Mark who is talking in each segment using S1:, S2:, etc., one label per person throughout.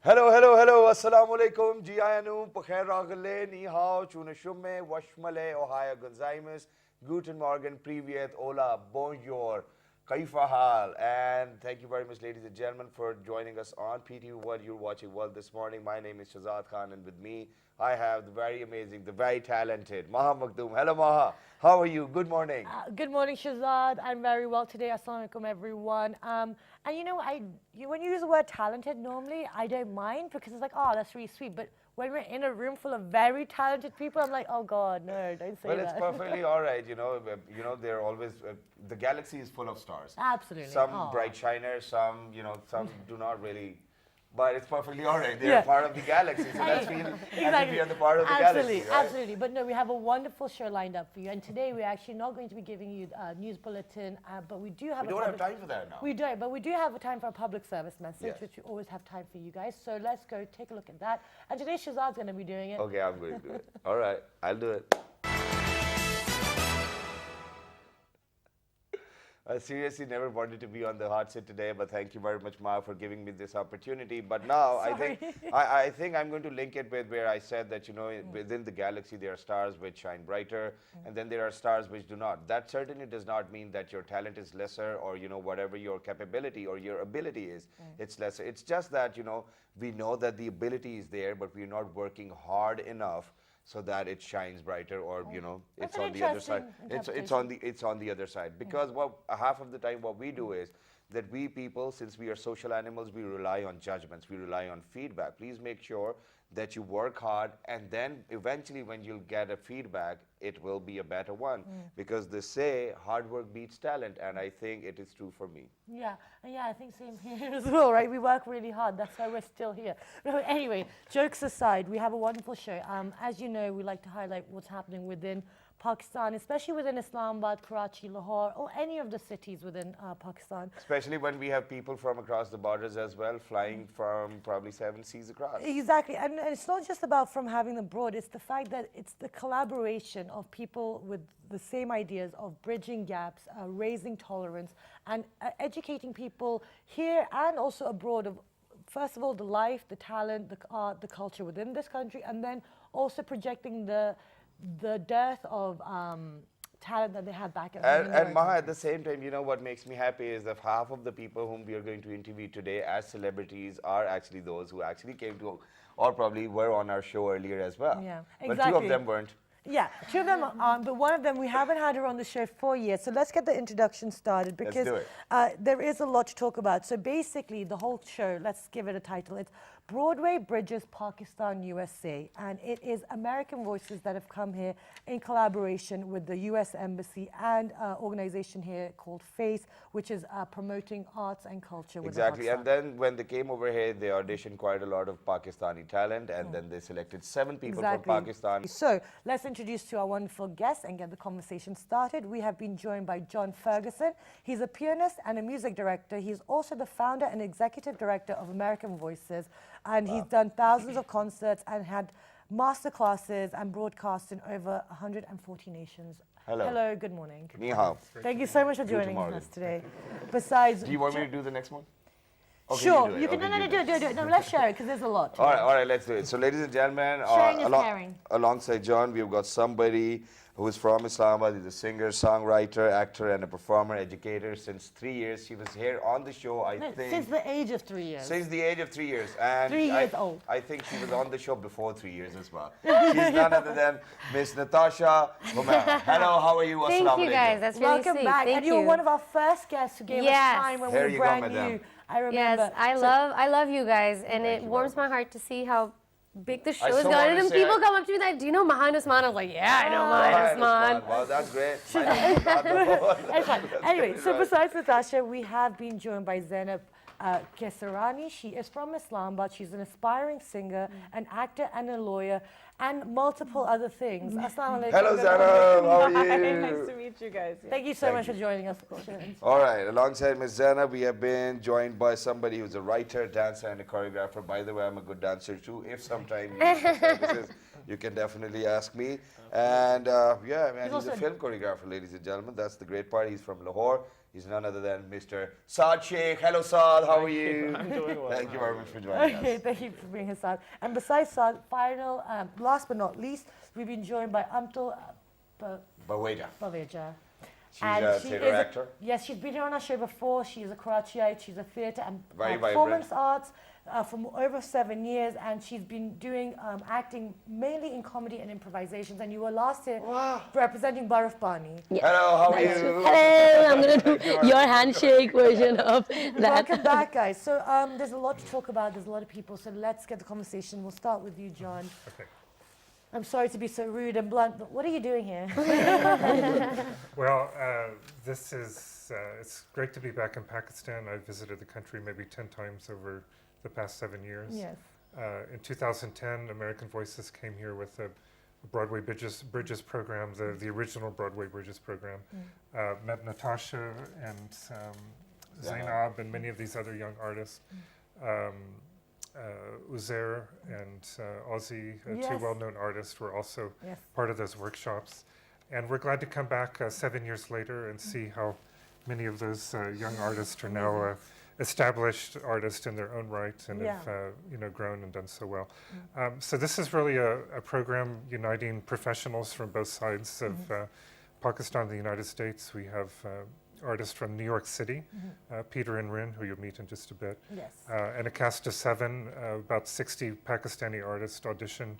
S1: Hello, hello, hello. Assalamu alaikum. Ji ayanu, pakhair ragale, ni hao, chune shumme, washmale, ohaya gonzaimus, guten morgen, privyet, hola, bonjour, kaifa hal. And thank you very much, ladies and gentlemen, for joining us on PT World. You're watching World this morning. My name is Shazad Khan, and with me, I have the very amazing, the very talented Maha Makdoom. Hello, Maha. How are you? Good morning.
S2: Good morning, Shazad. I'm very well today. Assalamu alaikum, everyone. And you know, when you use the word talented, normally I don't mind because it's like, oh, that's really sweet. But when we're in a room full of very talented people, I'm like, oh God, no, don't say that.
S1: Well, it's perfectly all right. They're always, the galaxy is full of stars.
S2: Absolutely.
S1: Some bright shiners, some, some do not really. But it's perfectly all right. They're part of the galaxy, so let's feel as if we are the part of the galaxy, right?
S2: Absolutely. But no, we have a wonderful show lined up for you. And today we're actually not going to be giving you a news bulletin, but we do have
S1: We don't have time for that now.
S2: We don't, but we do have a time for a public service message,
S1: Yes.
S2: which we always have time for you guys. So let's go take a look at that. And today Shazad's going to be doing it.
S1: Okay, I'm going to do it. All right, I'll do it. I seriously never wanted to be on the hot seat today, but thank you very much, Ma, for giving me this opportunity. But now I think I'm going to link it with where I said that, within the galaxy there are stars which shine brighter, and then there are stars which do not. That certainly does not mean that your talent is lesser, or whatever your capability or your ability is, it's lesser. It's just that we know that the ability is there, but we're not working hard enough so that it shines brighter, or it's on the other side. It's on the other side, because half of the time what we do is that we people, since we are social animals, we rely on judgments, we rely on feedback. Please make sure that you work hard, and then eventually when you'll get a feedback, it will be a better one, because they say hard work beats talent, and I think it is true for me.
S2: Yeah, I think same here as well, right? We work really hard. That's why we're still here. No, anyway, jokes aside, we have a wonderful show. As you know, we like to highlight what's happening within Pakistan, especially within Islamabad, Karachi, Lahore, or any of the cities within Pakistan.
S1: Especially when we have people from across the borders as well, flying from probably 7 seas across.
S2: Exactly, and it's not just about from having them abroad, it's the fact that it's the collaboration of people with the same ideas of bridging gaps, raising tolerance, and educating people here and also abroad of, first of all, the life, the talent, the art, the culture within this country, and then also projecting the dearth of talent that they have back at home.
S1: And Maha, at the same time, what makes me happy is that half of the people whom we are going to interview today as celebrities are actually those who actually came to, or probably were on our show earlier as well.
S2: Yeah,
S1: exactly. But two of them weren't.
S2: Yeah, two of them are, but one of them, we haven't had her on the show for years. So let's get the introduction started, because there is a lot to talk about. So basically, the whole show, let's give it a title. It's Broadway Bridges Pakistan USA, and it is American voices that have come here in collaboration with the US Embassy and organization here called FACE, which is promoting arts and culture within
S1: Exactly,
S2: Pakistan.
S1: and then when they came over here, they auditioned quite a lot of Pakistani talent, and then they selected 7 people from Pakistan.
S2: So let's introduce to our wonderful guests and get the conversation started. We have been joined by John Ferguson. He's a pianist and a music director. He's also the founder and executive director of American Voices, and he's done thousands of concerts and had master classes and broadcasts in over 140 nations.
S1: Hello.
S2: Hello, good morning.
S1: Ni hao.
S2: Thank you so much for joining us today. Besides,
S1: do you want me to do the next one? Okay,
S2: sure, you can do it. No, let's share it, because there's a lot.
S1: All right, let's do it. So, ladies and gentlemen,
S2: Sharing is caring.
S1: Alongside John, we've got somebody who is from Islamabad. He's a singer, songwriter, actor, and a performer, educator. Since 3 years, she was here on the show, I think.
S2: Since the age of 3 years.
S1: Since the age of 3 years. And
S2: 3 years old.
S1: I think she was on the show before 3 years as well. She's none other than Miss Natasha Humera. Hello, how are you?
S3: Thank you, guys. That's really
S2: Welcome
S3: sweet.
S2: back.
S3: Thank
S2: and you were one of our first guests who gave us time when we were brand new. I remember.
S3: Yes, I love you guys, and it warms my heart to see how big the show is going. And then people come up to me like, "Do you know Mahan Usman?" I was like, "Yeah, I know Mahan Usman."
S1: Wow, that's great.
S2: Anyway, so besides Natasha, we have been joined by Zainab Kesarani. She is from Islamabad. She's an aspiring singer, an actor, and a lawyer, and multiple other things. Assalamu alaikum.
S1: Hello, Zainab. How are you?
S4: Nice to meet you guys.
S2: Thank you so much for joining us.
S1: All right, alongside Ms. Zainab, we have been joined by somebody who's a writer, dancer, and a choreographer. By the way, I'm a good dancer too. If sometime you need services, you can definitely ask me. And yeah, man, he's a film choreographer, ladies and gentlemen. That's the great part. He's from Lahore. He's none other than Mr. Saad Sheikh. Hello, Saad. How are you?
S4: I'm doing well.
S1: Thank you very much for joining us.
S2: Thank you for being here, Saad. And besides Saad, last but not least, we've been joined by Amtul
S1: Baweja.
S2: Baweja.
S1: She's a theatre actor.
S2: Yes, she's been here on our show before. She's a Karachiite. She's a theatre and
S1: Very
S2: performance arts for over 7 years, and she's been doing acting mainly in comedy and improvisations. And you were last year representing Barf Pani.
S3: Yes.
S1: Hello, how are you?
S3: Hello, I'm going to do your handshake version of that.
S2: Welcome back, guys. So there's a lot to talk about. There's a lot of people. So let's get the conversation. We'll start with you, John.
S4: Okay.
S2: I'm sorry to be so rude and blunt, but what are you doing here?
S4: Well, this is, it's great to be back in Pakistan. I've visited the country maybe 10 times over the past 7 years.
S2: Yes.
S4: In 2010, American Voices came here with a Broadway Bridges program, the original Broadway Bridges program. Met Natasha and Zainab and many of these other young artists. Uzair and Ozzy,
S2: Yes.
S4: two well-known artists, were also
S2: Yes.
S4: part of those workshops. And we're glad to come back 7 years later and see how many of those young artists are now established artists in their own right and have grown and done so well. So this is really a program uniting professionals from both sides of Pakistan and the United States. We have artists from New York City, Peter and Rin, who you'll meet in just a bit,
S2: Yes.
S4: and a cast of 7, about 60 Pakistani artists auditioned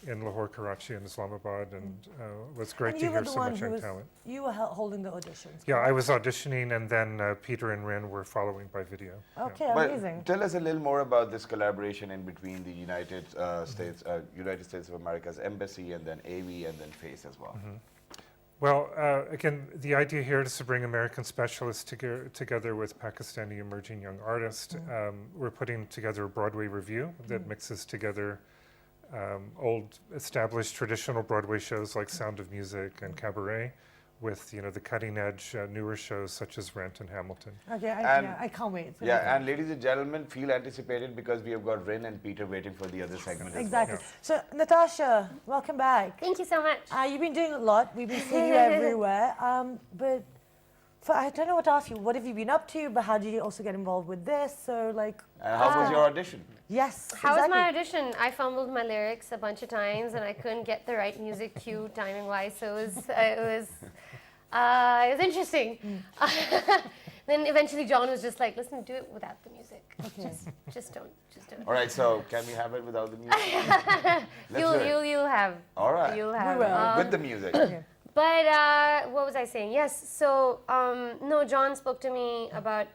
S4: in Lahore, Karachi, and Islamabad, and it was great
S2: And
S4: to
S2: you were
S4: hear
S2: the
S4: so
S2: one
S4: much
S2: who
S4: young
S2: was,
S4: talent.
S2: you were holding the auditions.
S4: Yeah, I was auditioning, and then Peter and Rin were following by video. Yeah.
S2: Okay,
S1: But
S2: amazing.
S1: tell us a little more about this collaboration in between the United States of America's embassy and then AV and then FACE as well.
S4: Well, again, the idea here is to bring American specialists together with Pakistani emerging young artists. We're putting together a Broadway review that mixes together old, established, traditional Broadway shows like Sound of Music and Cabaret with, the cutting-edge, newer shows such as Rent and Hamilton.
S2: Okay,
S1: And-
S2: I can't wait. It's gonna
S1: Yeah,
S2: be
S1: and ladies and gentlemen, feel anticipated because we have got Rin and Peter waiting for the other segment. as well.
S2: exactly. So, Natasha, welcome back.
S3: Thank you so much.
S2: You've been doing a lot. We've been seeing you everywhere. But I don't know what to ask you. What have you been up to? But how did you also get involved with this? So, like,
S1: And how was your audition?
S2: yes.
S3: How was my
S2: exactly.
S3: audition? I fumbled my lyrics a bunch of times, and I couldn't get the right music cue timing-wise. So it was interesting. Then eventually John was just like, "Listen, do it without the music.
S2: Okay.
S3: Just don't do it."
S1: All right, so can we have it without the music? Let's do it.
S3: You'll have.
S1: All right.
S3: You'll have.
S2: will.
S1: With the music.
S3: But what was I saying? Yes. So no, John spoke to me about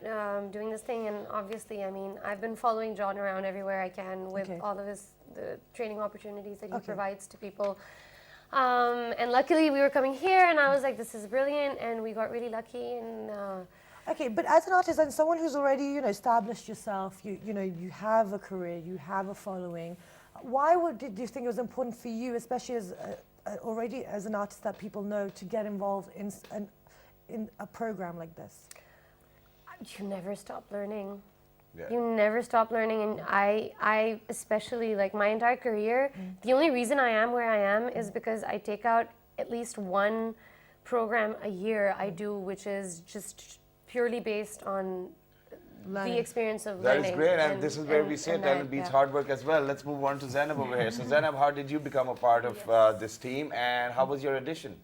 S3: doing this thing, and obviously, I mean, I've been following John around everywhere I can with all of the training opportunities that he provides to people. And luckily, we were coming here, and I was like, "This is brilliant," and we got really lucky. And
S2: Okay, but as an artist and someone who's already, established yourself, you have a career, you have a following. Why do you think it was important for you, especially as already as an artist that people know, to get involved in a program like this?
S3: you never stop learning.
S1: Yeah.
S3: You never stop learning, and I especially, like, my entire career, the only reason I am where I am is because I take out at least one program a year I do, which is just purely based on the experience of
S1: That
S3: learning.
S1: is great, and this is where we say
S3: and
S1: talent beats hard work as well. Let's move on to Zainab over here. So Zainab, how did you become a part of this team, and how was your audition?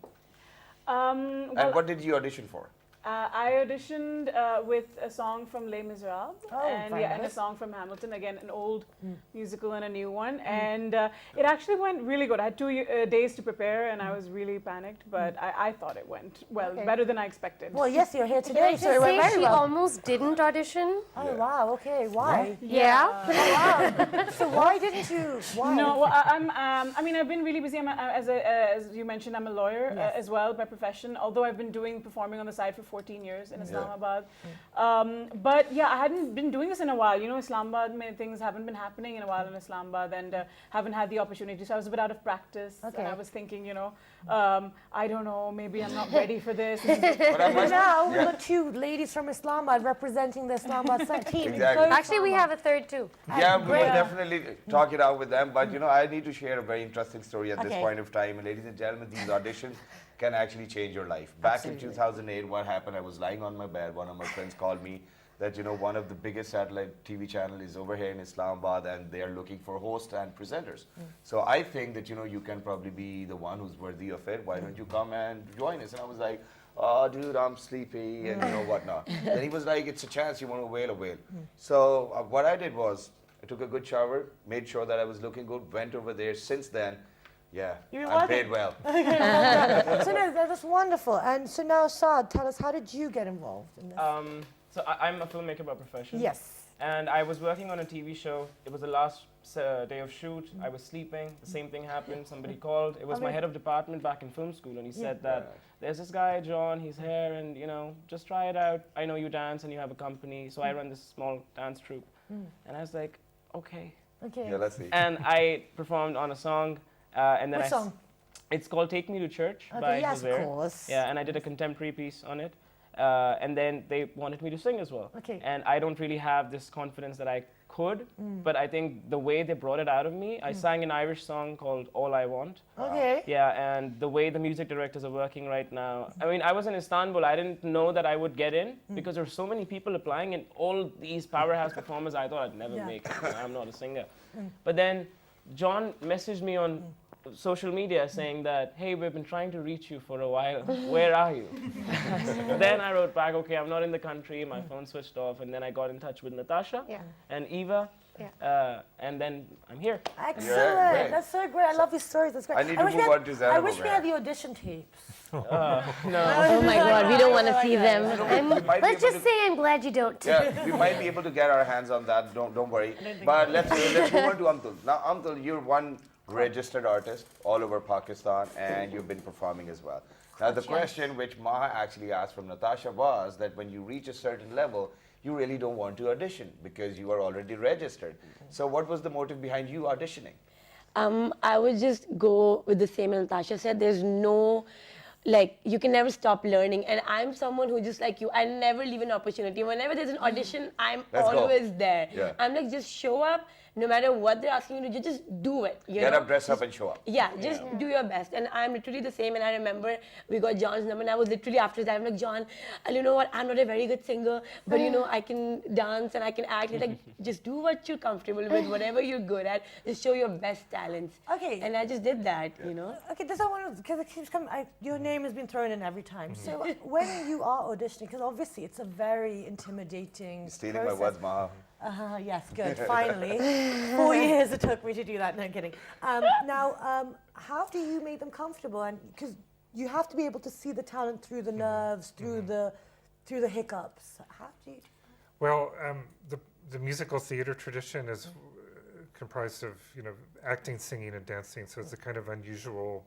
S1: And what did you audition for?
S5: I auditioned with a song from Les Miserables and a song from Hamilton, again an old musical and a new one, and it actually went really good. I had 2 days to prepare, and I was really panicked, but I thought it went well, better than I expected.
S2: Well, yes, you're here
S3: Can I
S2: today,
S3: just
S2: so it went
S3: say
S2: very
S3: she
S2: well.
S3: almost didn't audition?
S2: Oh, wow, okay, why?
S3: Yeah.
S2: So why didn't you? Why?
S5: No, well, I mean, I've been really busy. As you mentioned, I'm a lawyer as well by profession, although I've been performing on the side for 14 years in Islamabad. But yeah, I hadn't been doing this in a while. You know, Islamabad, many things haven't been happening in a while in Islamabad, and haven't had the opportunity. So I was a bit out of practice.
S2: Okay.
S5: And I was thinking, you know, I don't know, maybe I'm not ready for this.
S2: But now we've got 2 ladies from Islamabad representing the Islamabad team.
S1: Exactly.
S3: Actually, we have a third too.
S1: Yeah, we will definitely talk it out with them. But you know, I need to share a very interesting story at this
S2: Okay.
S1: point of time. And ladies and gentlemen, these auditions, can actually change your life. Back in 2008, what happened, I was lying on my bed, one of my friends called me that, you know, one of the biggest satellite TV channel is over here in Islamabad and they are looking for hosts and presenters. So I think that, you know, you can probably be the one who's worthy of it. Why don't you come and join us? And I was like, oh, dude, I'm sleepy and you know whatnot. Then he was like, it's a chance, you want to avail. So what I did was, I took a good shower, made sure that I was looking good, went over there. Since then, yeah, I'm paid well.
S2: So no, that's wonderful. And so now, Saad, tell us, how did you get involved in this?
S6: So I'm a filmmaker by profession.
S2: Yes.
S6: And I was working on a TV show. It was the last day of shoot. I was sleeping. The same thing happened. Somebody called. It was my head of department back in film school, and he said that there's this guy, John, he's here, and you know, just try it out. I know you dance and you have a company, so I run this small dance troupe. And I was like, okay.
S2: Okay.
S1: Yeah, let's see.
S6: And I performed on a song, and then
S2: What song?
S6: It's called "Take Me to Church" by
S2: Yes,
S6: Jose.
S2: of course.
S6: Yeah, and I did a contemporary piece on it. And then they wanted me to sing as well.
S2: Okay.
S6: And I don't really have this confidence that I could, but I think the way they brought it out of me, I sang an Irish song called All I Want.
S2: Okay.
S6: Yeah, and the way the music directors are working right now. I mean, I was in Istanbul. I didn't know that I would get in because there were so many people applying and all these powerhouse performers. I thought I'd never make it. You know, I'm not a singer. But then John messaged me on social media saying that, hey, we've been trying to reach you for a while. Where are you? Then I wrote back, okay, I'm not in the country. My phone switched off. And then I got in touch with Natasha and Eva. And then I'm here.
S2: Excellent.
S1: Yeah,
S2: That's so great. I love these stories. That's great.
S1: I need to move on to Zainab
S2: I wish we
S1: over
S2: had
S1: here.
S2: the audition tapes.
S6: No.
S3: Oh my God, we don't want to see them.
S1: We might be
S3: Let's
S1: able
S3: just say I'm glad you don't.
S1: Yeah, we might be able to get our hands on that. Don't worry. But let's move on to Amtul. Now, Amtul, you're one registered artist all over Pakistan, and you've been performing as well. Now, the question which Maha actually asked from Natasha was that when you reach a certain level, you really don't want to audition because you are already registered. So, what was the motive behind you auditioning?
S7: I would just go with the same as Natasha said. There's no, like, you can never stop learning. And I'm someone who just like you, I never leave an opportunity. Whenever there's an audition, I'm always there.
S1: Yeah.
S7: I'm like, just show up. No matter what they're asking you to do, just do it.
S1: Get up, dress up, and show up.
S7: Yeah, just do your best. And I'm literally the same. And I remember we got John's number, and I was literally after that, I'm like, John, you know what? I'm not a very good singer, but you know, I can dance and I can act. He's like, just do what you're comfortable with, whatever you're good at. Just show your best talents.
S2: Okay.
S7: And I just did that, you know.
S2: Okay, this I want to, because it keeps coming, your name has been thrown in every time. So when you are auditioning, because obviously it's a very intimidating
S1: Stealing
S2: process.
S1: my words, Maha.
S2: Yes, good, finally. 4 years it took me to do that, no kidding. How do you make them comfortable? And because you have to be able to see the talent through the nerves, through the hiccups. How do you?
S4: Well, the musical theater tradition is comprised of, you know, acting, singing, and dancing. So it's a kind of unusual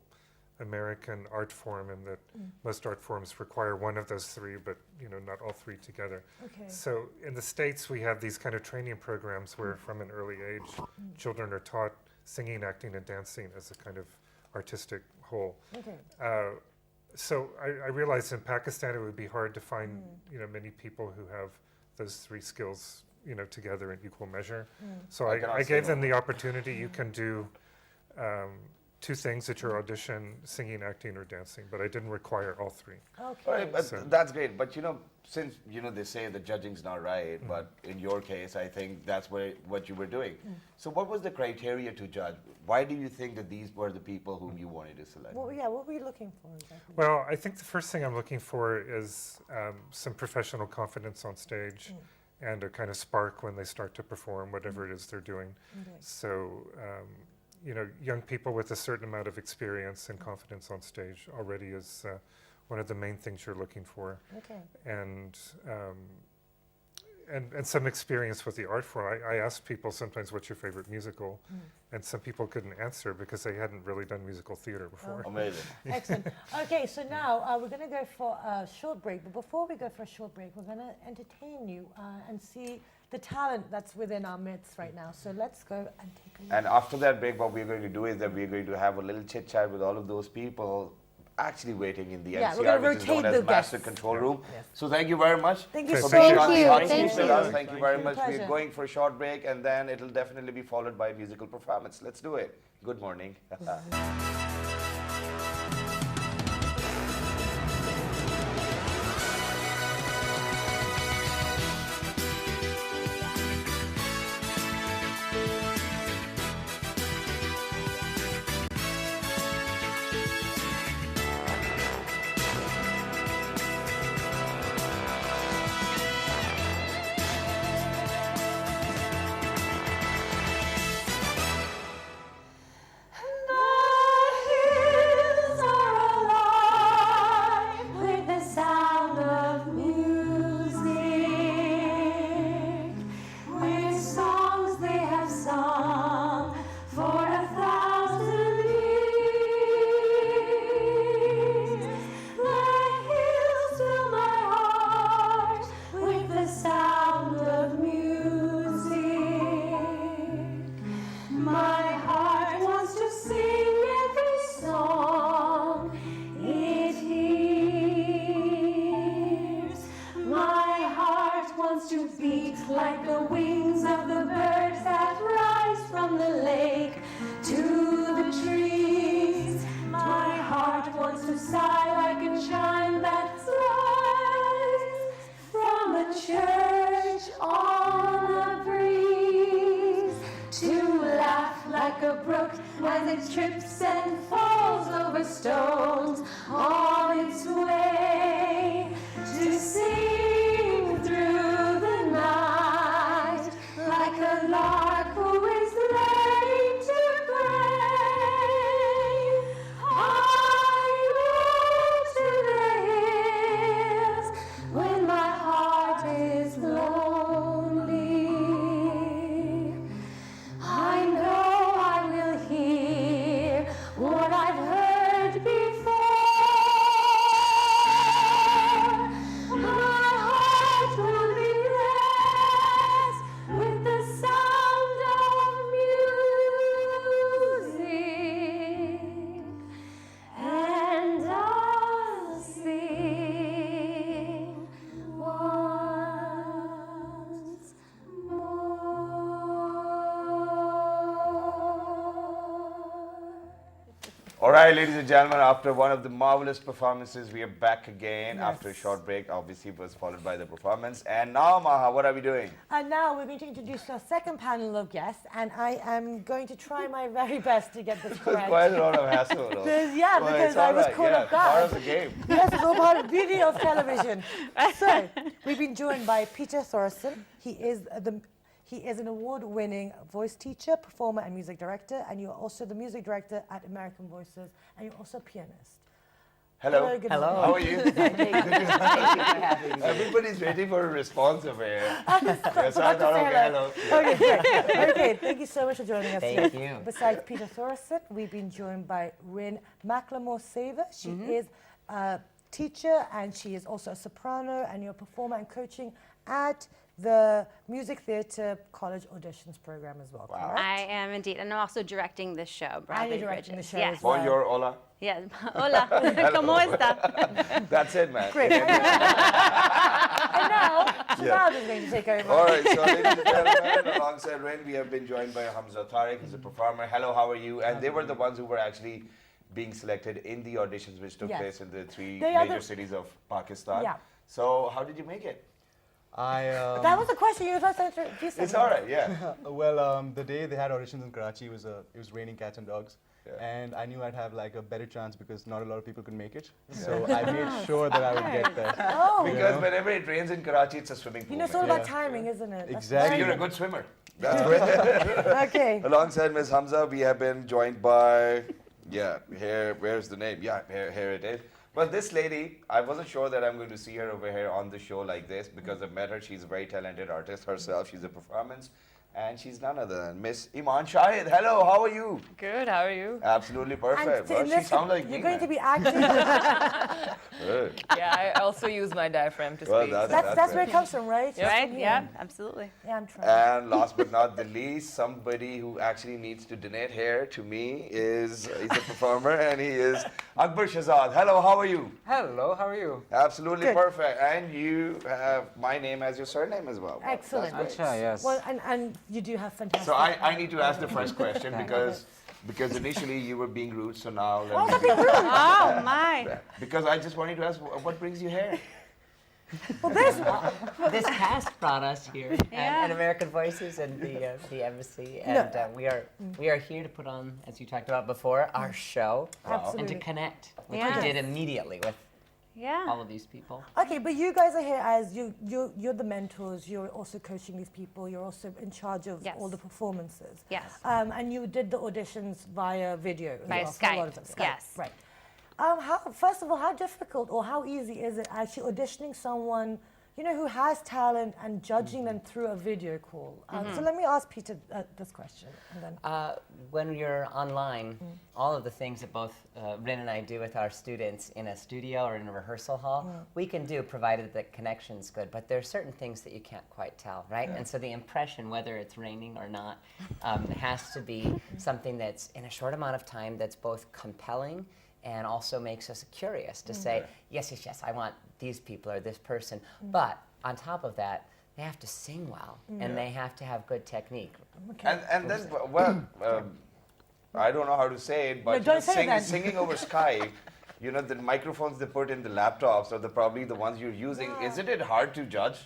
S4: American art form in that most art forms require one of those three, but you know, not all three together.
S2: Okay.
S4: So in the States, we have these kind of training programs where from an early age, children are taught singing, acting, and dancing as a kind of artistic whole.
S2: Okay.
S4: So I realized in Pakistan it would be hard to find you know, many people who have those three skills, you know, together in equal measure. So I gave them the opportunity. You can do two things at your audition: singing, acting, or dancing. But I didn't require all three.
S2: Okay.
S1: All right, but that's great. But you know, since you know they say the judging's not right, but in your case, I think that's what you were doing. So, what was the criteria to judge? Why do you think that these were the people whom you wanted to select?
S2: What were you looking for exactly?
S4: Well, I think the first thing I'm looking for is some professional confidence on stage and a kind of spark when they start to perform whatever it is they're doing.
S2: Okay.
S4: So, you know, young people with a certain amount of experience and confidence on stage already is one of the main things you're looking for.
S2: Okay.
S4: And some experience with the art form. I asked people sometimes, what's your favorite musical? And some people couldn't answer because they hadn't really done musical theater before.
S1: Amazing.
S2: Excellent. Okay, so now we're going to go for a short break. But before we go for a short break, we're going to entertain you and see the talent that's within our midst right now. So let's go and take a look.
S1: And after that break, what we're going to do is that we're going to have a little chit chat with all of those people actually waiting in the
S2: Yeah, we're
S1: MCR,
S2: gonna
S1: which is known
S2: rotate
S1: as
S2: the
S1: Master
S2: guests.
S1: Control Room.
S2: Yes.
S1: So thank you very much.
S2: Thank you
S4: Thank
S2: so
S4: you.
S2: much.
S1: being on the hot
S3: Thank
S1: seat
S3: you.
S1: with us. Thank you very
S2: you.
S1: much.
S2: Pleasure.
S1: We're going for a short break, and then it'll definitely be followed by a musical performance. Let's do it. Good morning.
S3: like a brook as it trips and falls over stones on its way to sing through the night, like a lark who is learning to pray. I go to the hills when my heart is lonely. I know I will hear what I've heard before. My heart will be blessed with the sound of music, and I'll sing once more.
S1: All right, ladies and gentlemen, after one of the marvelous performances, we are back again after a short break. Obviously, it was followed by the performance. And now, Maha, what are we doing?
S2: And now we're going to introduce our second panel of guests, and I am going to try my very best to get this correct.
S1: Quite a lot of hassle, though.
S2: Yeah,
S1: Well,
S2: because
S1: it's
S2: I
S1: all
S2: was
S1: right,
S2: caught off guard.
S1: part of the game.
S2: Yes, it's all part of the beauty of television. So, we've been joined by Peter Thoresen. He is an award-winning voice teacher, performer, and music director, and you're also the music director at American Voices, and you're also a pianist.
S1: Hello.
S2: Good
S8: Hello.
S2: morning.
S1: How are you?
S8: Thank you for having me.
S1: Everybody's waiting for a response over here. Yes, I
S2: Forgot to
S1: thought,
S2: say
S1: okay,
S2: hello.
S1: hello.
S2: Okay, great. Okay, thank you so much for joining us.
S8: Thank
S2: today.
S8: you.
S2: Besides Peter Thoresen, we've been joined by Rin McLemore-Saver. She is a teacher, and she is also a soprano, and you're a performer and coaching at the Music Theatre College Auditions program as well.
S1: Wow.
S2: Correct?
S9: I am indeed, and I'm also directing this show, Bradley
S2: directing
S9: Bridges.
S2: the show
S9: Yes.
S2: as well.
S1: Bonjour, hola.
S9: Yes. Hola. ¿Cómo está?
S1: That's it, man.
S2: Great. And now, Shabab is going to take over.
S1: All right, so ladies and gentlemen, alongside Ren, we have been joined by Hamza Tariq, who's a performer. Hello, how are you? And they were the ones who were actually being selected in the auditions which took
S2: Yes.
S1: place in the three
S2: They are
S1: major
S2: the-
S1: cities of Pakistan.
S2: Yeah.
S1: So how did you make it?
S2: That was a question you were supposed to introduce.
S1: It's all right, yeah.
S10: Well, the day they had auditions in Karachi, it was raining cats and dogs,
S1: Yeah.
S10: and I knew I'd have like a better chance because not a lot of people could make it. So I made sure that I would get there.
S2: Oh,
S1: Because whenever it rains in Karachi, it's a swimming pool.
S2: you know, it's
S1: man.
S2: all about timing, isn't it? That's
S10: Exactly.
S1: So
S2: very
S1: you're a
S2: good.
S1: good swimmer. That's great.
S2: Okay.
S1: Alongside Ms. Hamza, we have been joined by, here, where's the name? Yeah, here it is. But this lady, I wasn't sure that I'm going to see her over here on the show like this because I've met her. She's a very talented artist herself. She's a performance. And she's none other than Miss Iman Shahid. Hello, how are you?
S11: Good, how are you?
S1: Absolutely perfect.
S2: And
S1: Well,
S2: in
S1: she
S2: this,
S1: sounds like
S2: you're
S1: me,
S2: going to
S1: man.
S2: be acting.
S1: Good.
S11: Yeah, I also use my diaphragm to
S1: Well,
S11: speak.
S2: That's where it comes from, right?
S11: Yeah.
S9: Right?
S2: From
S9: Yeah,
S2: here.
S9: absolutely.
S2: Yeah, I'm trying.
S1: And last but not the least, somebody who actually needs to donate hair to me he's a performer and he is Akbar Shahzad. Hello, how are you?
S8: Hello, how are you?
S1: Absolutely
S2: Good.
S1: perfect. And you have my name as your surname as well.
S2: Excellent.
S1: That's great.
S8: Acha, yes.
S2: Well, and you do have fantastic.
S1: So I need to ask the first question because initially you were being rude, so now let me
S9: Oh, my.
S1: because I just wanted to ask what brings you here?
S2: Well, there's
S8: This cast brought us here
S9: Yeah.
S8: at American Voices and the embassy, and we are here to put on, as you talked about before, our show and
S2: Absolutely.
S8: to connect, which
S9: Yeah.
S8: we did immediately with
S9: Yeah.
S8: all of these people.
S2: Okay, but you guys are here as you're the mentors. You're also coaching these people. You're also in charge of
S9: Yes.
S2: all the performances.
S9: Yes.
S2: And you did the auditions via video. as
S9: Via
S2: well, for a lot of
S9: Skype,
S2: them.
S9: yes.
S2: Right. First of all, how difficult or how easy is it actually auditioning someone, you know, who has talent and judging them through a video call? So let me ask Peter this question, and then.
S8: When you're online, all of the things that both Rin and I do with our students in a studio or in a rehearsal hall, we can do provided the connection's good, but there are certain things that you can't quite tell, right? And so the impression, whether it's raining or not, has to be something that's in a short amount of time that's both compelling and also makes us curious to say, yes, I want these people or this person. But on top of that, they have to sing well and they have to have good technique.
S1: And then, well, I don't know how to say it, but
S2: don't say it then.
S1: singing over Skype, you know, the microphones they put in the laptops are probably the ones you're using. Isn't it hard to judge?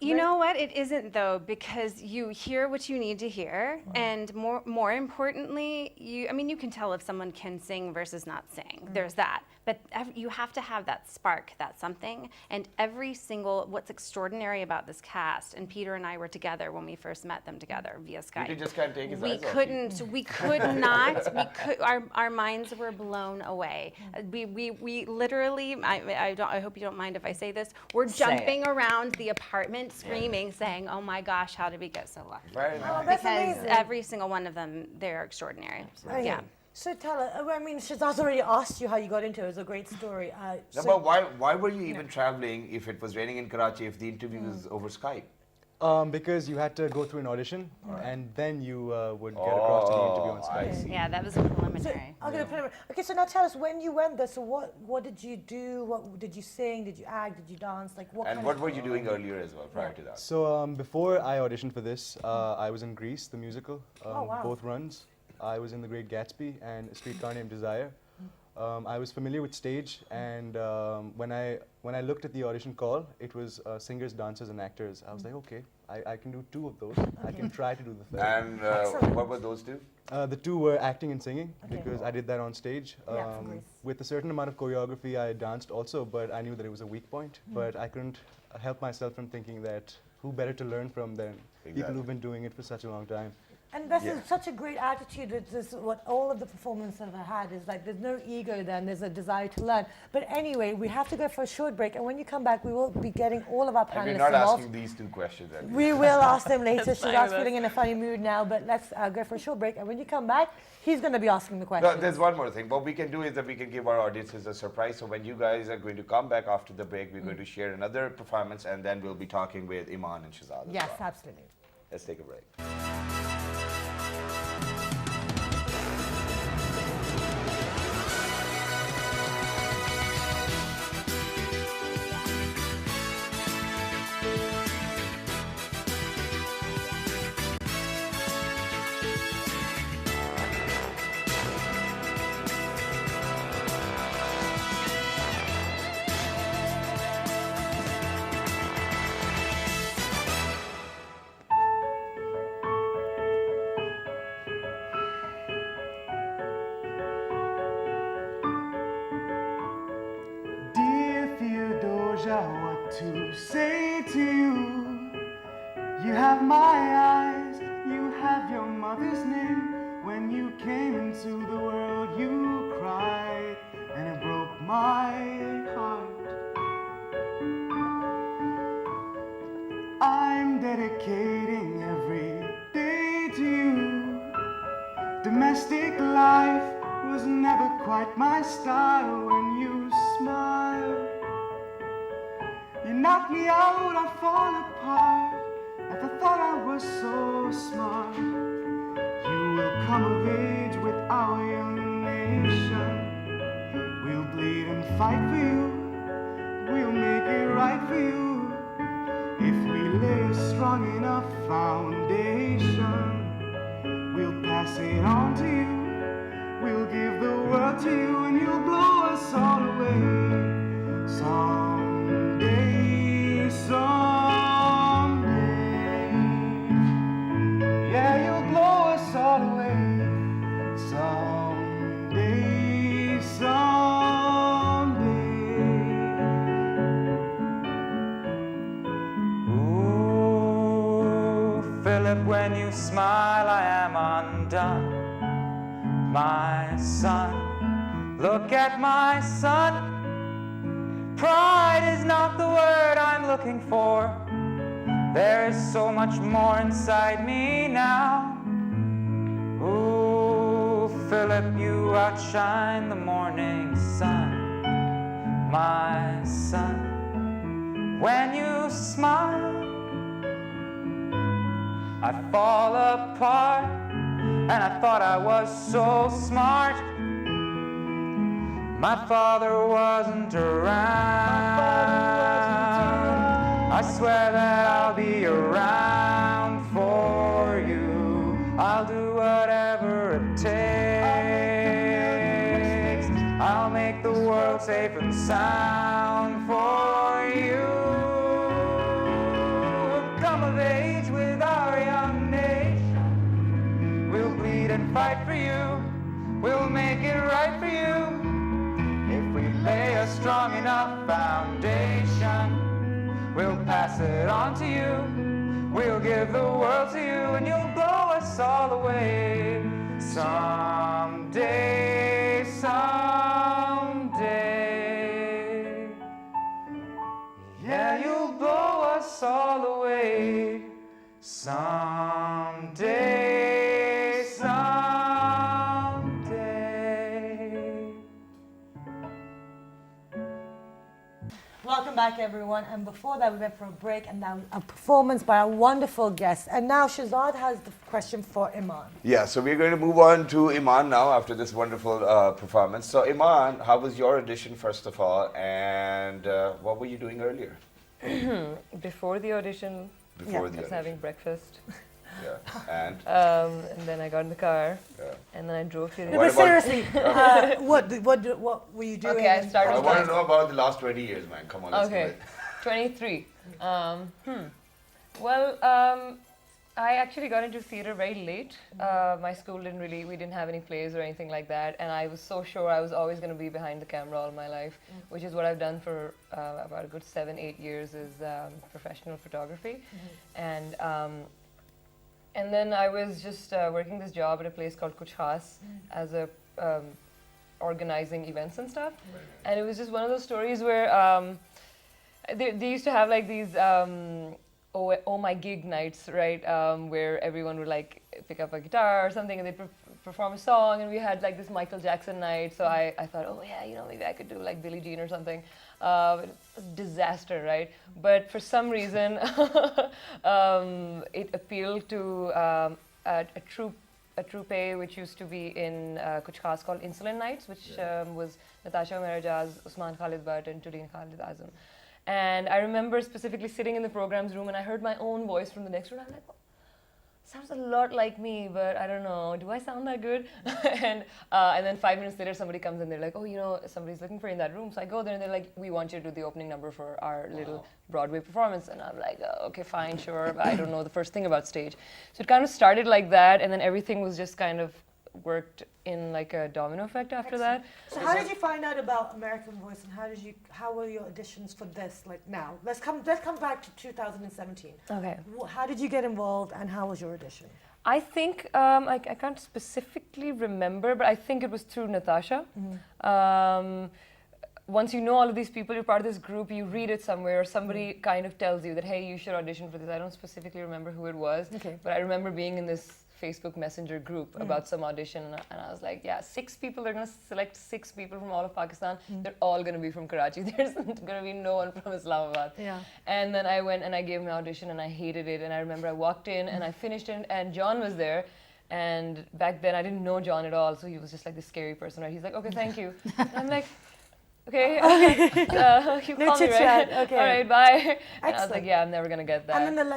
S9: You know what? It isn't though, because you hear what you need to hear, and more importantly, you can tell if someone can sing versus not sing. There's that, but you have to have that spark, that something. And what's extraordinary about this cast, and Peter and I were together when we first met them together via Skype.
S1: You just can't take his eyes off you.
S9: We could not. Our minds were blown away. We literally. I hope you don't mind if I say this. We're jumping around the apartment, screaming, saying, "Oh my gosh, how did we get so lucky?"
S1: Very nice.
S2: Oh, that's
S9: Because
S2: amazing.
S9: every single one of them, they're extraordinary.
S2: Okay.
S9: Yeah.
S2: So tell us, Shazad's already asked you how you got into it. It was a great story.
S1: No, but why were you even traveling if it was raining in Karachi, if the interview was over Skype?
S10: Because you had to go through an audition, and then you would get across to the interview on Skype.
S9: Yeah, that was a preliminary.
S2: Okay, so now tell us, when you went there, so what did you do? What did you sing? Did you act? Did you dance? Like
S1: what were you doing earlier as well, prior to that?
S10: So before I auditioned for this, I was in Grease, the musical,
S2: wow.
S10: both runs. I was in The Great Gatsby and A Streetcar Named Desire. I was familiar with stage, and when I looked at the audition call, it was singers, dancers, and actors. I was like, okay, I can do 2 of those. I can try to do the third.
S1: And what were those 2?
S10: The 2 were acting and singing, because I did that on stage. With a certain amount of choreography, I danced also, but I knew that it was a weak point. But I couldn't help myself from thinking that who better to learn from than people who've been doing it for such a long time.
S2: And this is such a great attitude. This what all of the performances I've had is like. There's no ego then. There's a desire to learn. But anyway, we have to go for a short break. And when you come back, we will be getting all of our panelists
S1: involved. We're not
S2: involved.
S1: asking these 2 questions.
S2: We will ask them later. Shazad's feeling in a funny mood now. But let's go for a short break. And when you come back, he's going to be asking the questions.
S1: No, there's one more thing. What we can do is that we can give our audiences a surprise. So when you guys are going to come back after the break, we're going to share another performance, and then we'll be talking with Iman and Shazad as
S2: yes,
S1: well.
S2: absolutely.
S1: Let's take a break.
S12: What to say to you? You have my eyes, you have your mother's name. When you came into the world, you cried, and it broke my heart. I'm dedicating every day to you. Domestic life was never quite my style. When you smile, you knock me out, I fall apart. At the thought I was so smart. You will come of age with our young nation. We'll bleed and fight for you. We'll make it right for you. If we lay a strong enough foundation, we'll pass it on to you. We'll give the world to you, and you'll blow us all away. Someday, someday, yeah, you'll blow us all away. Someday, someday. Ooh, Philip, when you smile, I am undone. My son, look at my son. Pride is not the word I'm looking for. There is so much more inside me now. Ooh, Philip, you outshine the morning sun. My son, when you smile, I fall apart, and I thought I was so smart. My father wasn't around. I swear that I'll be around for you. I'll do whatever it takes. I'll make the world safe and sound for you. bleed and fight for you. We'll make it right for you. If we lay a strong enough foundation, we'll pass it on to you. We'll give the world to you, and you'll blow us all away. Someday, someday. Yeah, you'll blow us all away. Someday, someday.
S2: Welcome back, everyone. And before that, we went for a break, and now a performance by our wonderful guest. And now Shahzad has the question for Iman.
S1: Yeah, so we're going to move on to Iman now after this wonderful performance. So Iman, how was your audition, first of all, and what were you doing earlier?
S11: Before the audition,
S1: Before
S11: I was having breakfast.
S1: Yeah, and
S11: then I got in the car,
S1: yeah.
S11: and then I drove to the...
S2: But seriously, what were you doing?
S11: Okay, I started...
S1: I want to know about the last 20 years, man. Come on, let's do
S11: Okay,
S1: it.
S11: 23. Well, I actually got into theater very late. My school we didn't have any plays or anything like that, and I was so sure I was always going to be behind the camera all my life, which is what I've done for about a good 7-8 years is professional photography. And then I was just working this job at a place called Kuch Khas as a organizing events and stuff. And it was just one of those stories where they used to have like these oh my gig nights, right? Where everyone would like pick up a guitar or something and they'd perform a song, and we had like this Michael Jackson night. So I thought, oh yeah, maybe I could do like Billie Jean or something. But it was a disaster, right? But for some reason, it appealed to a troupe which used to be in Kuch Khas called Insulin Nights, which was Natasha Mehrajaz, Usman Khalid Bhatt, and Tulin Khalid Azam. And I remember specifically sitting in the programs room, and I heard my own voice from the next room. I'm like, oh, sounds a lot like me, but I don't know. Do I sound that good? and then 5 minutes later, somebody comes in. They're like, oh, somebody's looking for you in that room. So I go there, and they're like, we want you to do the opening number for our little Broadway performance. And I'm like, oh, okay, fine, sure. But I don't know the first thing about stage. So it kind of started like that, and then everything was just kind of worked in like a domino effect after that.
S2: So how did you find out about American Voice, and how were your auditions for this like now? Let's come back to 2017.
S11: Okay.
S2: How did you get involved, and how was your audition?
S11: I think I can't specifically remember, but I think it was through Natasha. Once you know all of these people, you're part of this group, you read it somewhere, or somebody kind of tells you that, hey, you should audition for this. I don't specifically remember who it was, but I remember being in this Facebook Messenger group about some audition, and I was like, yeah, 6 people, they're going to select 6 people from all of Pakistan. They're all going to be from Karachi. There's going to be no one from Islamabad. Yeah. And then I went and I gave my audition, and I hated it. And I remember I walked in and I finished it, and John was there. And back then I didn't know John at all, so he was just like this scary person, right? He's like, okay, thank you. And I'm like, okay, you call me, right? Okay. All right, bye. And I was like, yeah, I'm never going to get that.
S2: And then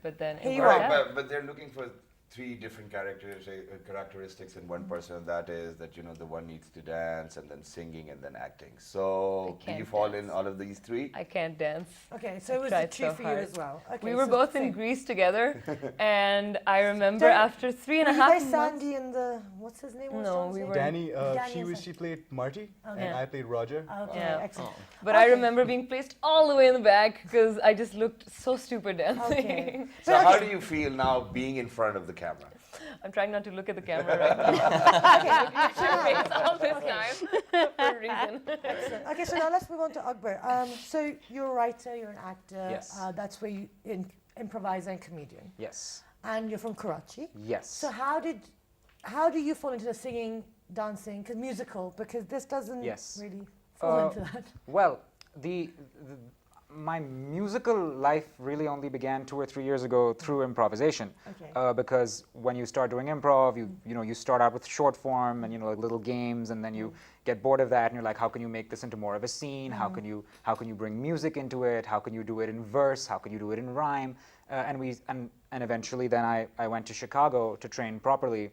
S11: but then
S2: here you are.
S1: But they're looking for 3 different characteristics in one person, and that is that the one needs to dance, and then singing, and then acting. So do you fall in all of these 3?
S11: I can't dance.
S2: Okay, so it was a treat for you as well. Okay,
S11: we were both in Greece together, and I remember after 3.5 months.
S2: Sandy and what's his name?
S11: No, we were
S10: Danny. She played Marty, and I played Roger.
S2: Okay, excellent.
S11: But I remember being placed all the way in the back because I just looked so stupid dancing. Okay.
S1: So how do you feel now being in front of the camera?
S11: I'm trying not to look at the camera right now. Your face all this time for a reason.
S2: Excellent. Okay, so now let's move on to Akbar. So you're a writer, you're an actor.
S13: Yes.
S2: That's where you improviser and comedian.
S13: Yes.
S2: And you're from Karachi.
S13: Yes.
S2: So how do you fall into the singing, dancing, musical? Because this doesn't really fall into that.
S13: Well, my musical life really only began 2 or 3 years ago through improvisation. Okay. Because when you start doing improv, you start out with short form and like little games, and then you get bored of that, and you're like, how can you make this into more of a scene? How can you bring music into it? How can you do it in verse? How can you do it in rhyme? And eventually, then I went to Chicago to train properly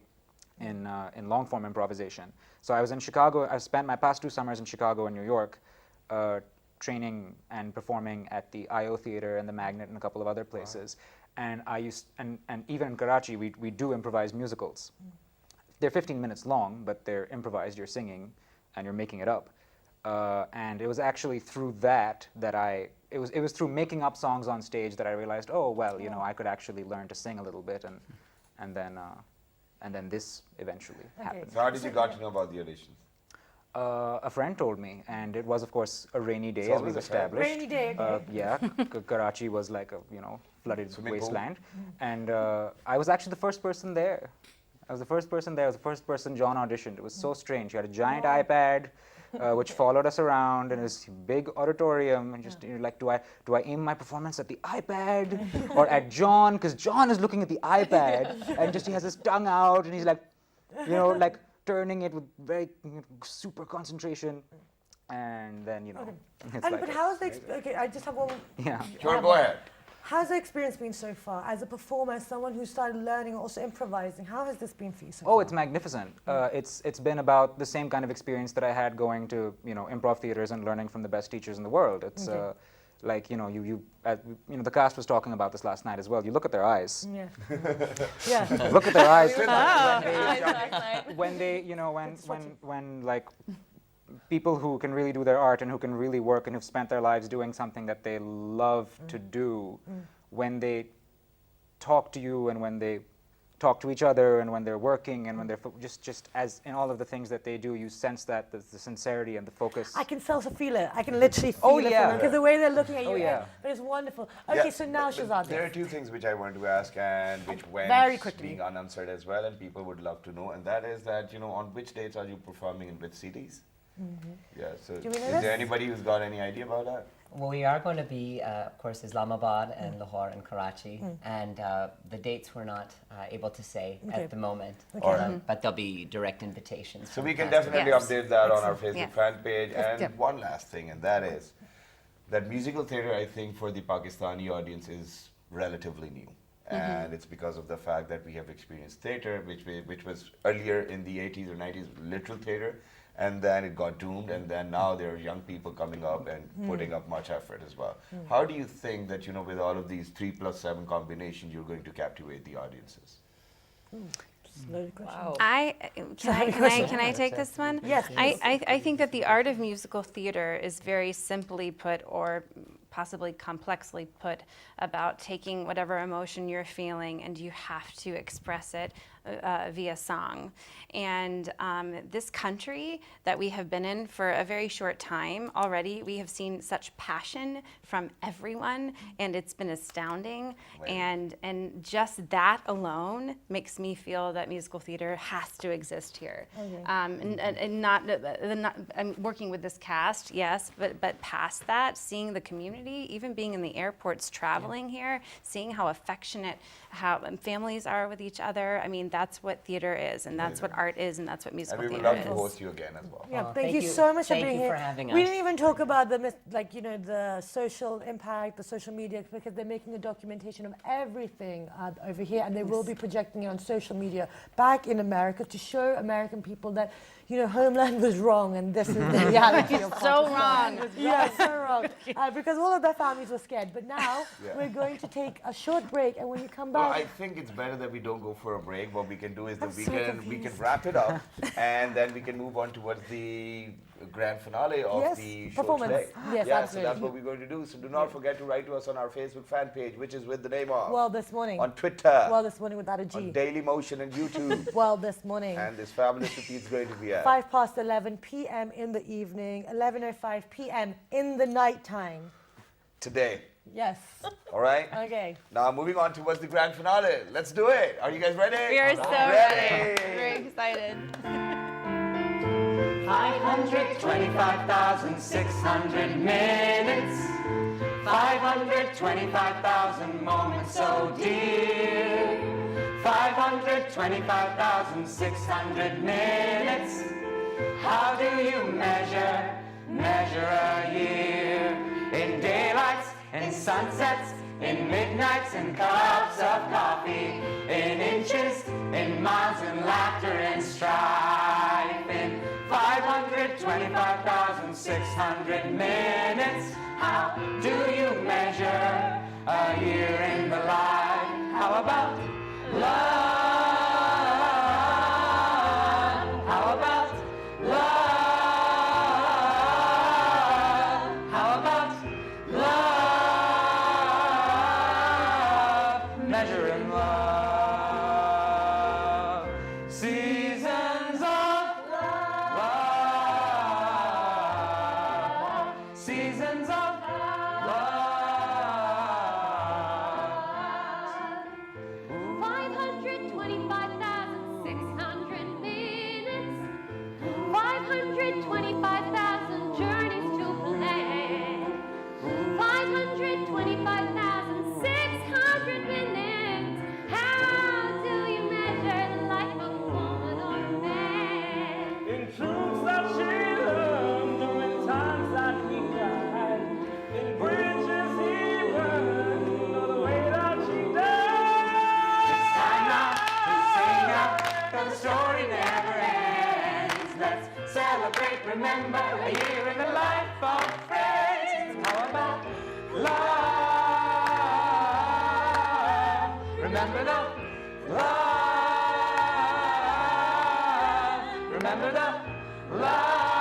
S13: in long form improvisation. So I was in Chicago. I spent my past 2 summers in Chicago and New York. Training and performing at the I.O. Theater and the Magnet and a couple of other places. Wow. And and even in Karachi, we do improvise musicals. they're 15 minutes long, but they're improvised. You're singing, and you're making it up. And it was actually through that it was through making up songs on stage that I realized, oh well, you know, I could actually learn to sing a little bit, and then this eventually happened.
S1: So how did you got to know about the auditions?
S13: A friend told me, and it was, of course, a rainy day, as we've established.
S2: Rainy day.
S13: Yeah, Karachi was like a flooded wasteland, and I was actually the first person there. I was the first person there. I was the first person John auditioned. It was so strange. He had a giant iPad, which followed us around in this big auditorium, and just like, do I aim my performance at the iPad or at John? Because John is looking at the iPad, and just he has his tongue out, and he's like, like turning it with very super concentration, and then it's
S2: And
S13: like,
S2: but how's the okay? I just have one.
S13: yeah.
S1: Sure, go ahead.
S2: How's the experience been so far as a performer, as someone who started learning, also improvising? How has this been for you so far?
S13: Oh, it's magnificent. It's been about the same kind of experience that I had going to improv theaters and learning from the best teachers in the world. It's like the cast was talking about this last night as well. You look at their eyes.
S2: Yeah. Yeah.
S13: Look at their eyes.
S7: Oh.
S13: when like people who can really do their art and who can really work and who've spent their lives doing something that they love to do, when they talk to you and when they talk to each other and when they're working and when they're just as in all of the things that they do, you sense that the sincerity and the focus.
S2: I can also feel it. I can literally feel it because the way they're looking at you.
S13: Yeah.
S2: But it's wonderful. Okay, so now Shahzad.
S1: There are two things which I wanted to ask and which went
S2: Very quickly.
S1: being unanswered as well, and people would love to know, and that is that, on which dates are you performing in which cities? Yeah, so
S2: Do we know
S1: is
S2: this?
S1: there anybody who's got any idea about that?
S8: Well, we are going to be, of course, Islamabad and Lahore and Karachi, and the dates we're not able to say at the moment, but there'll be direct invitations.
S1: So
S8: from
S1: we can
S8: cast
S1: definitely
S8: members.
S1: update that on our Facebook
S9: Yeah.
S1: fan page. And
S9: Yeah.
S1: one last thing, and that is that musical theatre, I think, for the Pakistani audience is relatively new. And it's because of the fact that we have experienced theatre, which was earlier in the 80s or 90s, literal theatre. And then it got doomed, and then now there are young people coming up and putting up much effort as well. How do you think that, with all of these 3+7 combinations, you're going to captivate the audiences?
S11: Wow.
S9: Can I take this one?
S2: Yes.
S9: I think that the art of musical theater is very simply put, or possibly complexly put, about taking whatever emotion you're feeling and you have to express it via song. And this country that we have been in for a very short time already, we have seen such passion from everyone, and it's been astounding. And just that alone makes me feel that musical theater has to exist here. And not I'm working with this cast, yes, but past that, seeing the community, even being in the airports, traveling here, seeing how affectionate how families are with each other. I mean, that's what theater is, and that's what art is, and that's what musical
S1: And we would
S9: theater
S1: love
S9: is.
S1: to host you again as well.
S2: Yeah,
S8: Oh,
S2: thank you so much for being
S8: Thank you
S2: here.
S8: for having
S2: We
S8: us.
S2: didn't even talk about the social impact, the social media, because they're making a documentation of everything over here, and they will be projecting it on social media back in America to show American people that Homeland was wrong, and this is the reality of
S9: So
S2: Pakistan.
S9: wrong.
S2: Yeah, so wrong. Because all of their families were scared. But now we're going to take a short break, and when you come
S1: Well,
S2: back,
S1: I think it's better that we don't go for a break. What we can do is that
S2: I'm
S1: we
S2: so
S1: can
S2: confused.
S1: wrap it up, and then we can move on towards the grand finale of
S2: Yes,
S1: the show
S2: performance.
S1: today.
S2: Yes,
S1: yeah,
S2: absolutely.
S1: so that's what we're going to do. So do not forget to write to us on our Facebook fan page, which is with the name of
S2: well, this morning.
S1: on Twitter,
S2: Well, this morning without a G.
S1: on Daily Motion and YouTube,
S2: Well, this morning.
S1: and this fabulous repeat's going to be at
S2: 11 p.m. in the evening, 11:05 p.m. in the nighttime.
S1: today.
S2: Yes.
S1: All right.
S2: Okay.
S1: Now moving on towards the grand finale. Let's do it. Are you guys ready?
S9: We are so ready. Very excited.
S12: 525,600 minutes, 525,000 moments so dear, 525,600 minutes. How do you measure a year? In daylights, in sunsets, in midnights, in cups of coffee, in inches, in miles, in laughter and strife, in 525,600 minutes. How do you measure a year in the life? How about love? story never ends. Let's celebrate, remember a year in the life of friends. How about love? Remember the love. Remember the love.